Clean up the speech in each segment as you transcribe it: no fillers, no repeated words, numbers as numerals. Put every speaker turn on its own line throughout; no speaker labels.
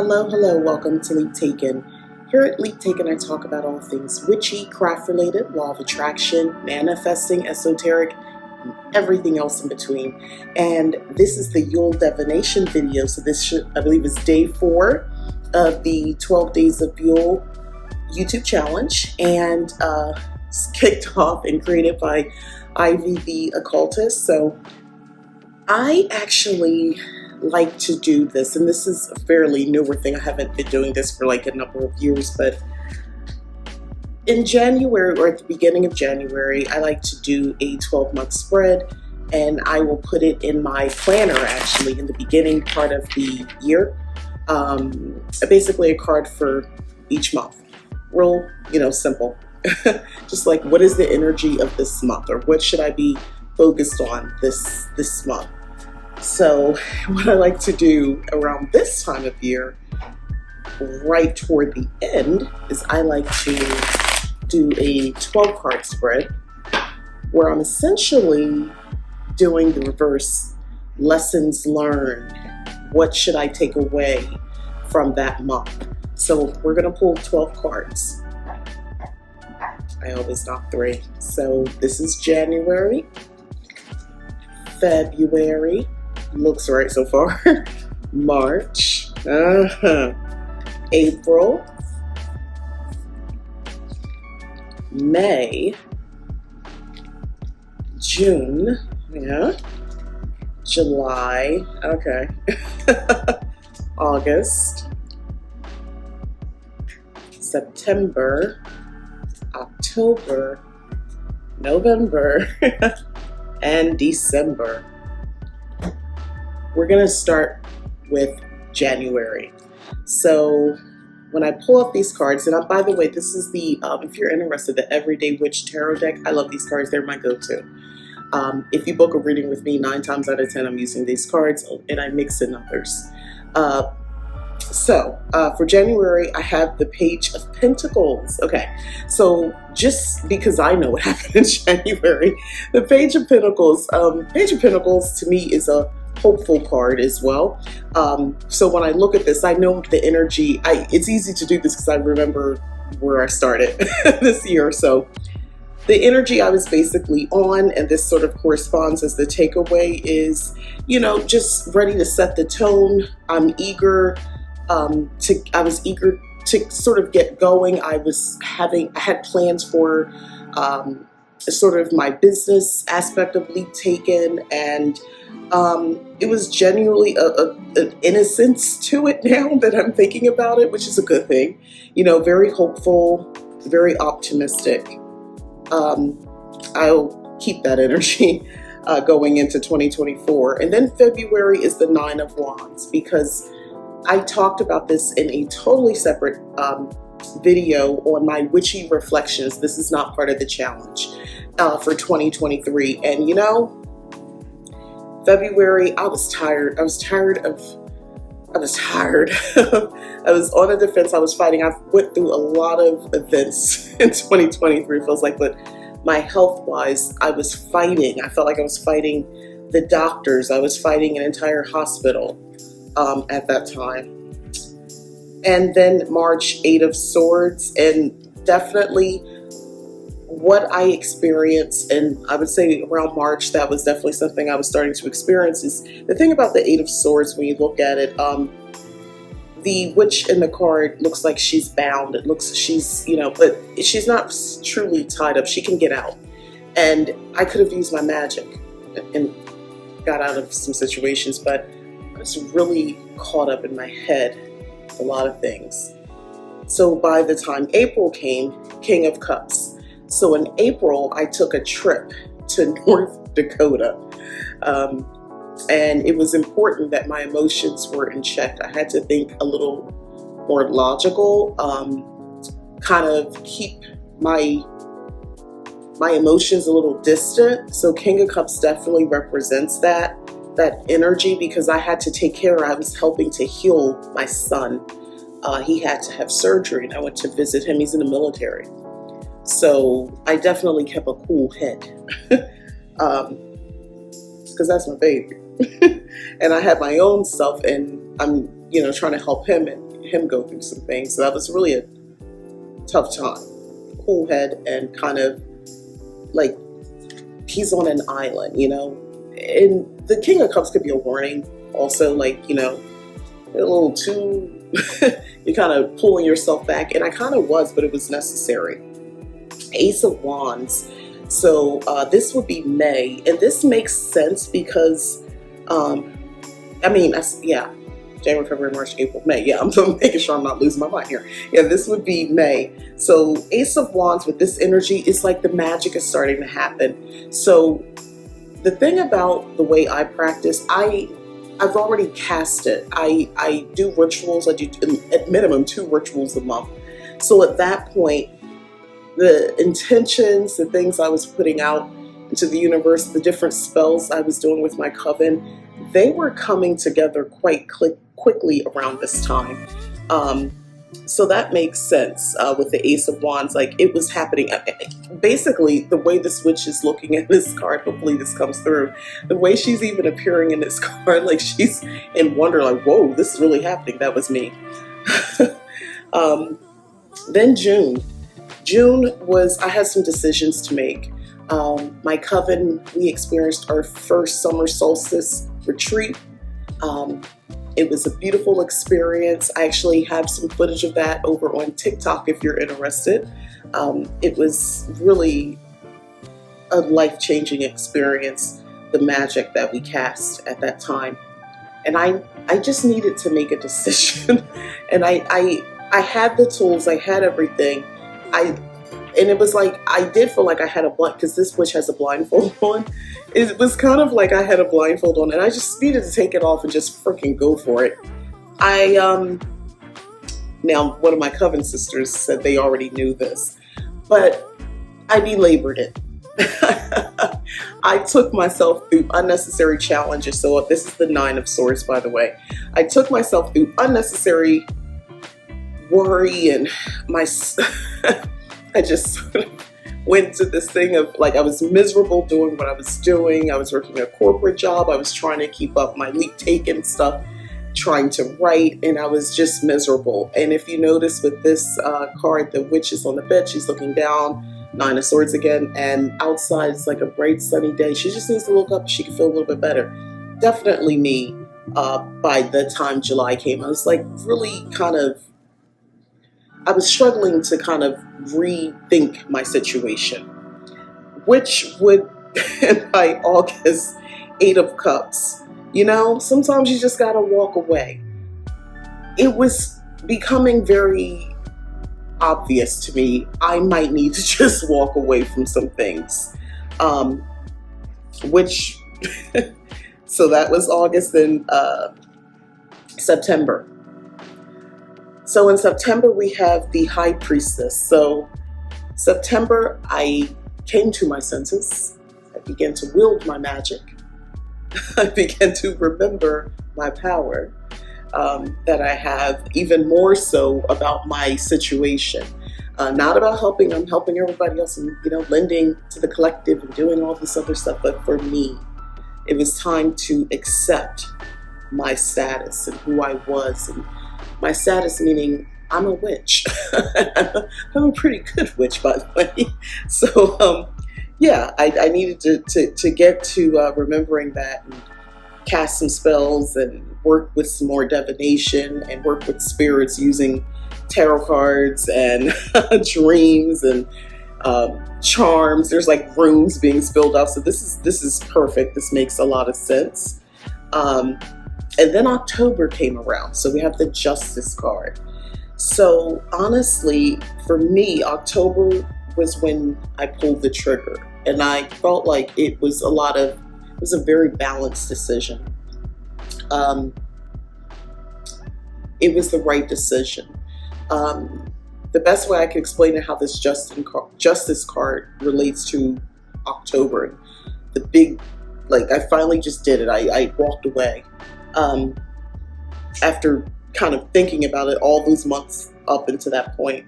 Hello, welcome to Leap Taken. Here at Leap Taken, I talk about all things witchy, craft-related, law of attraction, manifesting, esoteric, and everything else in between. And this is the Yule Divination video, so this I believe is day 4 of the 12 Days of Yule YouTube challenge, and it's kicked off and created by Ivy the Occultist. So I actually like to do this, and this is a fairly newer thing. I haven't been doing this for like a number of years, but in January, or at the beginning of January, I like to do a 12-month spread, and I will put it in my planner actually in the beginning part of the year. Basically a card for each month. Real, simple. Just like, what is the energy of this month, or what should I be focused on this month? So what I like to do around this time of year, right toward the end, is I like to do a 12-card spread where I'm essentially doing the reverse lessons learned. What should I take away from that month? So we're going to pull 12 cards. I always knock 3. So this is January, February, looks right so far, March, April, May, June, July, okay, August, September, October, November, and December. We're gonna start with January. So when I pull up these cards, and by the way, this is the, if you're interested, the Everyday Witch Tarot deck. I love these cards, they're my go-to. If you book a reading with me, 9 times out of 10, I'm using these cards, and I mix in others. So for January, I have the Page of Pentacles. Okay, so just because I know what happened in January, the Page of Pentacles to me is a hopeful card as well. So when I look at this, I know the energy. It's easy to do this because I remember where I started this year. So the energy I was basically on, and this sort of corresponds as the takeaway, is, just ready to set the tone. I'm eager. I was eager to sort of get going. I had plans for sort of my business aspect of Leap Taken, and it was genuinely an innocence to it now that I'm thinking about it, which is a good thing. Very hopeful, very optimistic. I'll keep that energy going into 2024. And then February is the 9 of Wands, because I talked about this in a totally separate video on my witchy reflections. This is not part of the challenge for 2023. And February, I was tired. I was on the defense. I was fighting. I went through a lot of events in 2023, feels like, but my health-wise, I was fighting. I felt like I was fighting the doctors. I was fighting an entire hospital at that time. And then March, 8 of Swords, and definitely what I experienced, and I would say around March, that was definitely something I was starting to experience, is the thing about the 8 of Swords, when you look at it, the witch in the card looks like she's bound. It looks, but she's not truly tied up. She can get out. And I could have used my magic and got out of some situations, but I was really caught up in my head, a lot of things. So by the time April came, King of Cups. So in April, I took a trip to North Dakota. And it was important that my emotions were in check. I had to think a little more logical, kind of keep my emotions a little distant. So King of Cups definitely represents that energy, because I had to take care. I was helping to heal my son. He had to have surgery, and I went to visit him. He's in the military. So I definitely kept a cool head, because that's my baby. And I had my own stuff, and I'm, trying to help him. And him go through some things. So that was really a tough time. Cool head and kind of like he's on an island, you know. And the King of Cups could be a warning also, like, you know, a little too, you're kind of pulling yourself back. And I kind of was, but it was necessary. Ace of Wands. So this would be May. And this makes sense because, yeah, January, February, March, April, May. Yeah, I'm making sure I'm not losing my mind here. Yeah, this would be May. So Ace of Wands with this energy is like the magic is starting to happen. So the thing about the way I practice, I've already cast it. I do rituals. I do at minimum 2 rituals a month. So at that point, the intentions, the things I was putting out into the universe, the different spells I was doing with my coven, they were coming together quite quickly around this time. So that makes sense with the Ace of Wands. Like, it was happening. Basically, the way this witch is looking at this card, hopefully this comes through, the way she's even appearing in this card, like she's in wonder, like, whoa, this is really happening. That was me. Then June. June was, I had some decisions to make. My coven, we experienced our first summer solstice retreat. It was a beautiful experience. I actually have some footage of that over on TikTok if you're interested. It was really a life-changing experience, the magic that we cast at that time. And I just needed to make a decision. And I had the tools, I had everything. And it was like, I did feel like I had a blind, because this witch has a blindfold on. It was kind of like I had a blindfold on, and I just needed to take it off and just freaking go for it. Now one of my coven sisters said they already knew this, but I belabored it. I took myself through unnecessary challenges. So this is the 9 of Swords, by the way. I took myself through unnecessary worry and I just sort of went to this thing of like, I was miserable doing what I was doing. I was working a corporate job. I was trying to keep up my leap taking stuff, trying to write, and I was just miserable. And if you notice with this card, the witch is on the bed. She's looking down, 9 of Swords again, and outside it's like a bright sunny day. She just needs to look up. She can feel a little bit better. Definitely me. By the time July came, I was like really I was struggling to kind of rethink my situation, which would, by August, 8 of Cups, you know, sometimes you just gotta walk away. It was becoming very obvious to me, I might need to just walk away from some things, which, so that was August and September. So in September, we have the High Priestess. So September, I came to my senses. I began to wield my magic. I began to remember my power that I have, even more so about my situation. Not about helping, I'm helping everybody else and, you know, lending to the collective and doing all this other stuff. But for me, it was time to accept my status and who I was. And my status meaning I'm a witch. I'm a pretty good witch, by the way. So, yeah, I needed to get to remembering that and cast some spells and work with some more divination and work with spirits using tarot cards and dreams and charms. There's like runes being spilled out. So this is perfect. This makes a lot of sense. And then October came around. So we have the Justice card. So honestly, for me, October was when I pulled the trigger. And I felt like it was a very balanced decision. It was the right decision. The best way I can explain it, how this Justice card relates to October. The big, like, I finally just did it. I walked away. After kind of thinking about it all those months up until that point.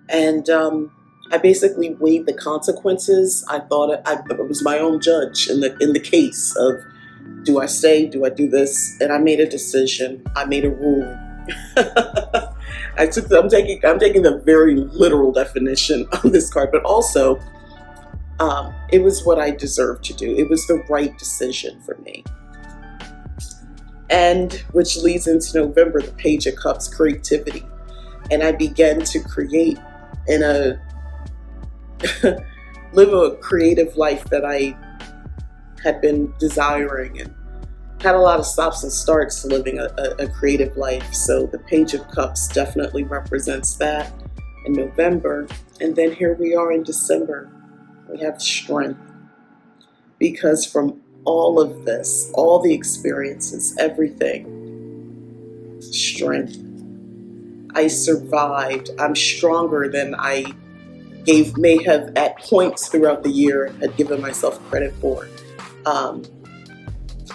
And I basically weighed the consequences. I thought I was my own judge in the case of, do I stay, do I do this? And I made a decision, I made a rule. I'm taking the very literal definition of this card, but also it was what I deserved to do. It was the right decision for me. And which leads into November, the Page of Cups, creativity. And I began to create in a live a creative life that I had been desiring, and had a lot of stops and starts to living a creative life. So the Page of Cups definitely represents that in November. And then here we are in December. We have strength. Because from all of this, all the experiences, everything, strength. I survived. I'm stronger than I may have at points throughout the year had given myself credit for.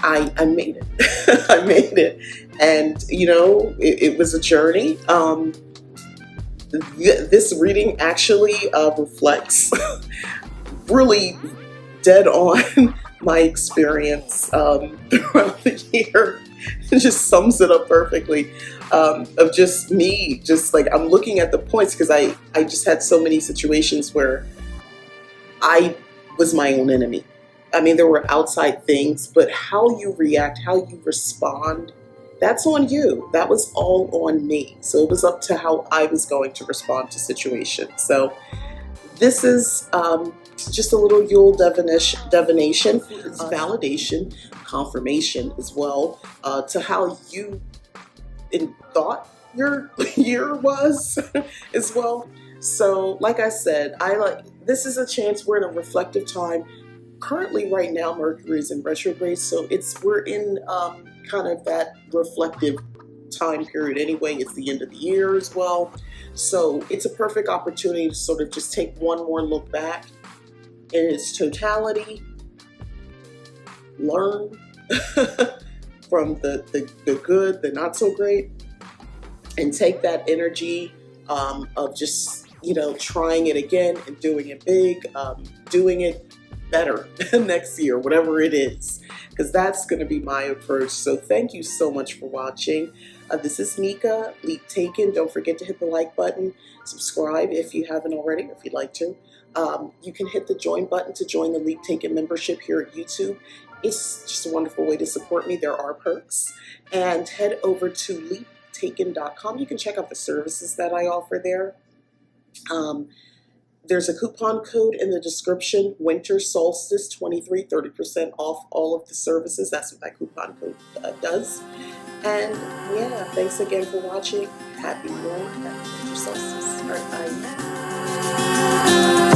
I made it. I made it. And, it was a journey. This reading actually reflects really dead on my experience throughout the year. It just sums it up perfectly, of just me, just like I'm looking at the points, because I just had so many situations where I was my own enemy. I mean, there were outside things, but how you react, how you respond, that's on you. That was all on me. So it was up to how I was going to respond to situations. So this is just a little Yule divination. It's validation, confirmation as well, to how you thought your year was as well. So like I said, this is a chance. We're in a reflective time. Currently right now Mercury is in retrograde, so we're in kind of that reflective time period anyway. It's the end of the year as well, so it's a perfect opportunity to sort of just take one more look back in its totality, learn from the good, the not so great, and take that energy of just trying it again and doing it big, doing it better next year, whatever it is, because that's going to be my approach. So thank you so much for watching. This is Mika, Leap Taken. Don't forget to hit the like button, subscribe if you haven't already, if you'd like to. You can hit the join button to join the Leap Taken membership here at YouTube. It's just a wonderful way to support me. There are perks. And head over to leaptaken.com. You can check out the services that I offer there. There's a coupon code in the description, Winter Solstice 23, 30% off all of the services. That's what that coupon code does. And yeah, thanks again for watching. Happy Winter Solstice. All right, bye.